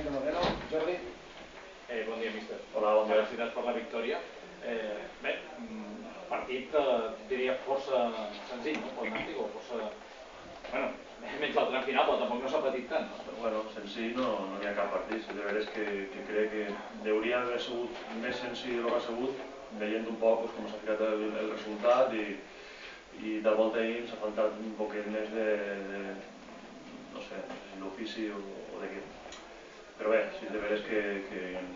Jordi. Bon dia, míster. Hola, bon dia. Felicitats per la victòria. Bé, partit, diria, força senzill, no? Pel Nàstic, o força... Bueno, menys el tram final, però tampoc no s'ha patit tant, no? Bueno, senzill no n'hi ha cap partit. De veres que crec que hauria d'haver sigut més senzill del que ha sigut, veient un poc com s'ha ficat el resultat i de volta ahir ens ha faltat un poquet més de no sé, l'ofici o de què. Però bé, sí, de veres que en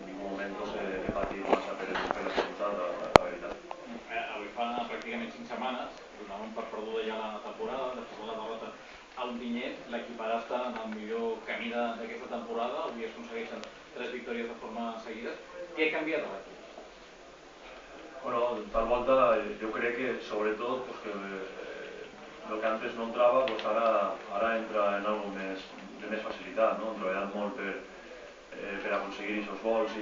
ningú moment he patit massa per el resultat, la veritat. Avui fa pràcticament 5 setmanes, donaven per perduda ja la temporada, després de la derrota a Ontinyent, l'equip ara està en el millor camí d'aquesta temporada, avui es aconsegueixen 3 victòries de forma seguida. Què ha canviat a l'equip? Bueno, tal volta jo crec que sobretot que el que antes no entrava ara entra en algo de més facilitat, no? Hem treballat molt per aconseguir aquests gols i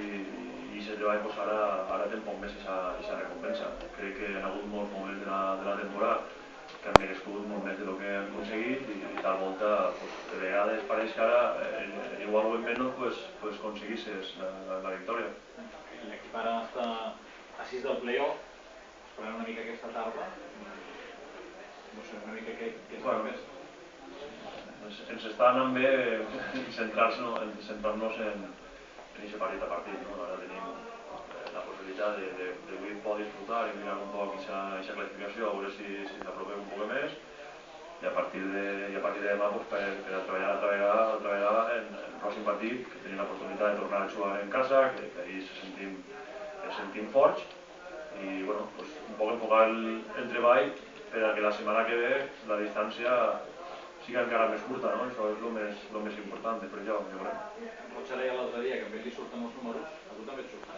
aquest treball ara té un poc més aquesta recompensa. Crec que hi ha hagut molts moments de la temporada que han merescut molt més del que han aconseguit i tal volta de vegades pareix que ara igual o en menys aconseguissis la victòria. L'equip ara està a 6 del play-off, esperant una mica aquesta tarda. No sé, una mica què es fa més? Ens està anant bé centrar-nos en aquest partit a partit, no? Ara tenim la possibilitat d'avui poder disfrutar i mirar un poc aquesta classificació, a veure si s'apropem un poc més i a partir de demà per a treballar altra vegada en el pròxim partit, que tenim l'oportunitat de tornar a jugar en casa, que ahir ens sentim forts i bueno, un poc enfocar el treball per a que la setmana que ve la distància sigui encara més curta, no? Això és el més important, per allò, jo crec. Roger deia l'altre dia que a ell li surten els números, a tu també et surten.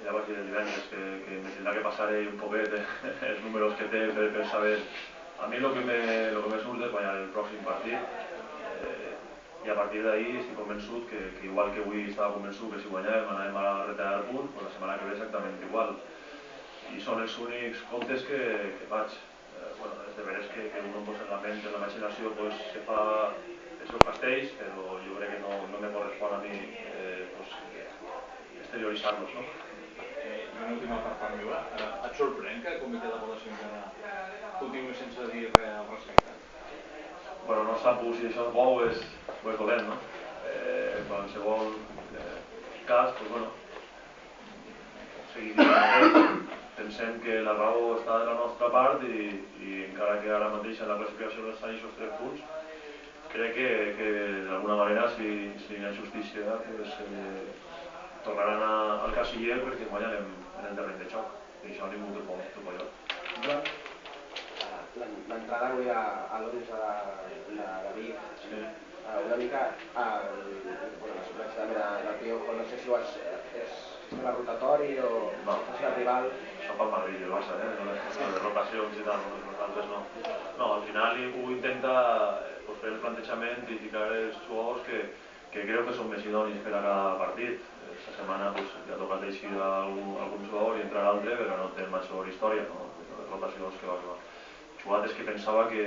Ja vaig dir el divendres que me tindrà que passar un poquet els números que té per saber. A mi el que me surt és guanyar el pròxim partit i a partir d'ahir estic convençut que igual que avui estava convençut que si guanyàvem anàvem a retallar el punt, la setmana que ve exactament igual. I són els únics comptes que faig. És de veres que un en la ment, en la imaginació, se fa els seus castells, però jo crec que no me correspon a mi exterioritzar-los, no? I una última part meva, et sorprèn que el comitè d'avaluació encara continuï sense dir res al respecte? Bueno, no sap si això és bo o és dolent, no? Qualsevol cas, seguim el mateix. Pensem que la raó està de la nostra part i encara que ara mateix en la classificació no estan aquests 3 punts, crec que d'alguna manera, si hi ha justícia, tornaran al casiller perquè guanyen en el terreny de xoc i això ningú t'ho pot lloc. L'entrada avui a l'11 de David, una mica la suplència també de Piojo, no sé si és sistema rotatori o si el rival... Això pel Madrid i el Barça, de rotacions i tal, nosaltres no. No, al final ho intenta fer el plantejament i ficar els jugadors que creu que són més idonis per a cada partit. Esta setmana ja ha tocat eixir algun jugador i entrar l'altre, però no té major història, no? Les rotacions que va jugar. Jugades que pensava que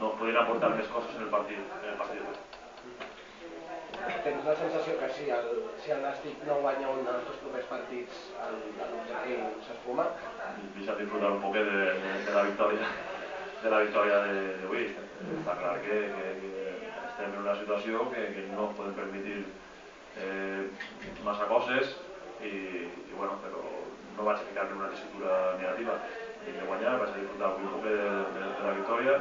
no podien aportar més coses en el partit d'avui. Tens la sensació que si el Nàstic no guanya un dels dos propers partits, l'objectiu s'esfuma? Deixa disfrutar un poc de la victòria d'avui. Està clar que estem en una situació que no ens podem permetre massa coses però no vaig a ficar-me en una tessitura negativa. Vinc de guanyar, vaig a disfrutar un poc de la victòria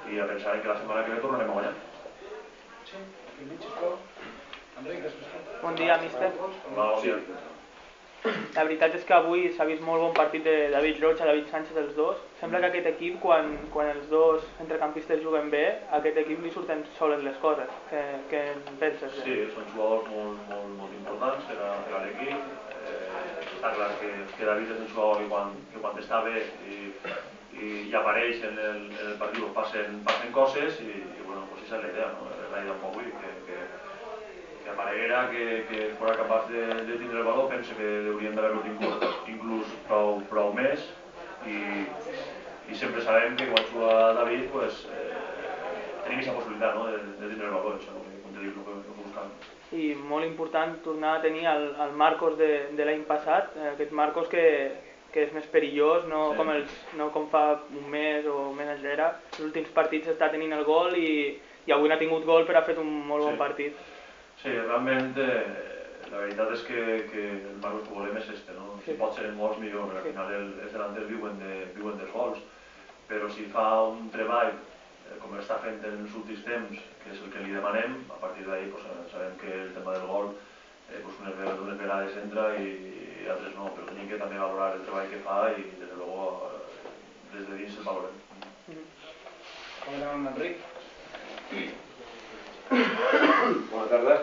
i a pensar que la setmana que ve tornarem a guanyar. Bon dia, míster. Bon dia. La veritat és que avui s'ha vist molt bon partit de David Roig i David Sánchez, els dos. Sembla que aquest equip, quan els dos centrecampistes juguen bé, a aquest equip li surten soles les coses. Què en penses? Sí, són jugadors molt importants per a l'equip. Està clar que David és un jugador que quan està bé i apareix en el partit passen coses i aquesta és la idea, no? La idea un poc avui, que apareguera, que fos capaç de tindre el valor, penso que hauríem d'haver-lo tingut inclús prou més i sempre sabem que quan juga David tenim aquesta possibilitat, no?, de tindre el valor, això, com te dic, el que buscam. I molt important tornar a tenir el Marcos de l'any passat, aquest Marcos que és més perillós, no, sí, com fa un mes o més enrere. Els últims partits està tenint el gol i avui n'ha tingut gol però ha fet un molt bon partit. Sí, realment la veritat és que el Marcos que volem és este, no? Si pot ser molts millor, perquè al final els delanters viuen dels gols, però si fa un treball com està fent en els últims temps, que és el que li demanem, a partir d'ahir sabem que el tema del gol unes vegades entra i altres no, però tenim que també valorar el treball que fa i des de luego des de dins el valorem. Com anem, Enric? Bona tarda.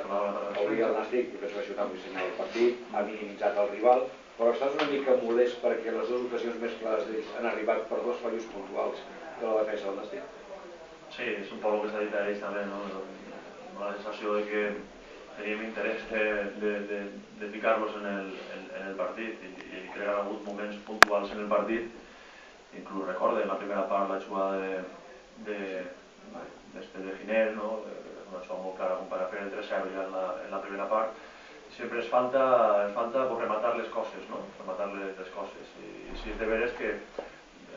Avui el Nàstic, penso que ha sigut muy senyal el partit, ha minimitzat el rival, però estàs una mica molest perquè les dues ocasions més clares d'ells han arribat per dos fallos puntuals de la defensa del Nàstic. Sí, és un poc el que s'ha dit a ells també, no? La sensació de que teníem interès de ficar-los en el partit i crec que ha hagut moments puntuals en el partit, inclús recorde en la primera part la jugada de Giner, no? Una jugada molt clara com per a fer el 3-0 ja en la primera part. Sempre ens falta rematar les coses, no? Rematar les coses. I si és de veres que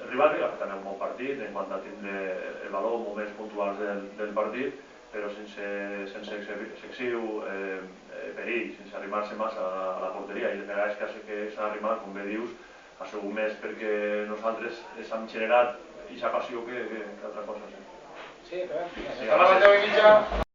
el rival ha fet també un bon partit en quant a tindre el valor en moments puntuals del partit, però sense excessiu perill, sense arrimar-se massa a la porteria. I de vegades que s'ha arrimat, com bé dius, ha sigut més perquè nosaltres hem generat aquesta passió que altra cosa. Sí, a veure, a la mitja